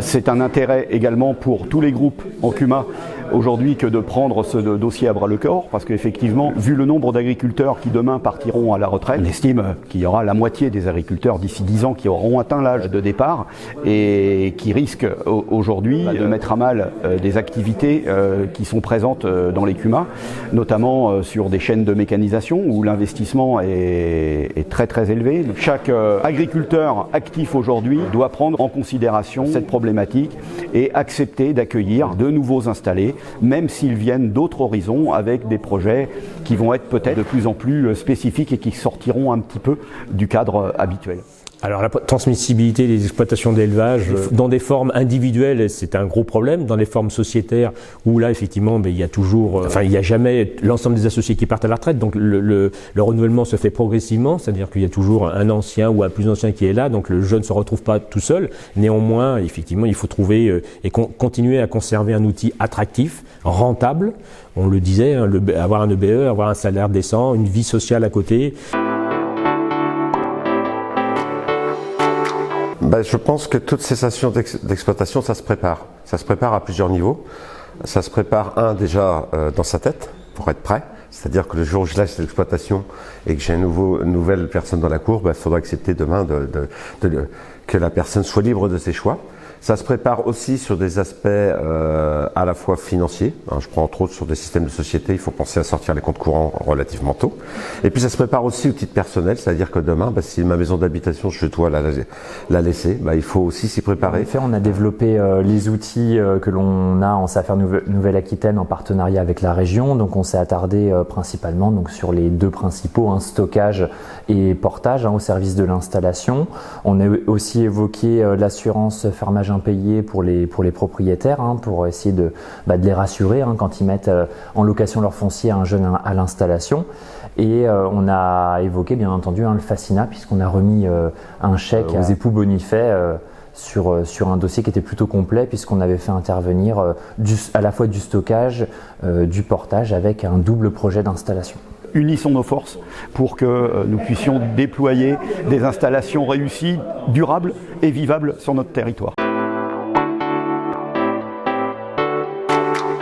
C'est un intérêt également pour tous les groupes en CUMA aujourd'hui que de prendre ce dossier à bras-le-corps, parce qu'effectivement, vu le nombre d'agriculteurs qui demain partiront à la retraite, on estime qu'il y aura la moitié des agriculteurs d'ici 10 ans qui auront atteint l'âge de départ et qui risquent aujourd'hui de mettre à mal des activités qui sont présentes dans les CUMA, notamment sur des chaînes de mécanisation où l'investissement est très très élevé. Chaque agriculteur actif aujourd'hui doit prendre en considération cette problématique et accepter d'accueillir de nouveaux installés, même s'ils viennent d'autres horizons avec des projets qui vont être peut-être de plus en plus spécifiques et qui sortiront un petit peu du cadre habituel. Alors la transmissibilité des exploitations d'élevage dans des formes individuelles, c'est un gros problème. Dans les formes sociétaires, où là effectivement, il y a toujours, il n'y a jamais l'ensemble des associés qui partent à la retraite. Donc le renouvellement se fait progressivement, c'est-à-dire qu'il y a toujours un ancien ou un plus ancien qui est là. Donc le jeune ne se retrouve pas tout seul. Néanmoins, effectivement, il faut trouver et continuer à conserver un outil attractif, rentable. On le disait, hein, avoir un EBE, avoir un salaire décent, une vie sociale à côté. Je pense que toute cessation d'exploitation, ça se prépare. Ça se prépare à plusieurs niveaux. Ça se prépare, déjà dans sa tête, pour être prêt. C'est-à-dire que le jour où je lâche l'exploitation et que j'ai une nouvelle personne dans la cour, il faudra accepter demain que la personne soit libre de ses choix. Ça se prépare aussi sur des aspects à la fois financiers. Je prends entre autres sur des systèmes de société, il faut penser à sortir les comptes courants relativement tôt. Et puis ça se prépare aussi au titre personnel, c'est-à-dire que demain, si ma maison d'habitation, je dois la laisser, il faut aussi s'y préparer. En effet, on a développé les outils que l'on a en SAFER Nouvelle-Aquitaine en partenariat avec la région. Donc on s'est attardé principalement sur les deux principaux, stockage et portage au service de l'installation. On a aussi évoqué l'assurance fermage impayé pour les propriétaires, pour essayer de les rassurer quand ils mettent en location leur foncier à un jeune à l'installation. Et on a évoqué bien entendu le FACINA, puisqu'on a remis un chèque aux époux bonifaits sur un dossier qui était plutôt complet, puisqu'on avait fait intervenir à la fois du stockage, du portage avec un double projet d'installation. Unissons nos forces pour que nous puissions déployer des installations réussies, durables et vivables sur notre territoire.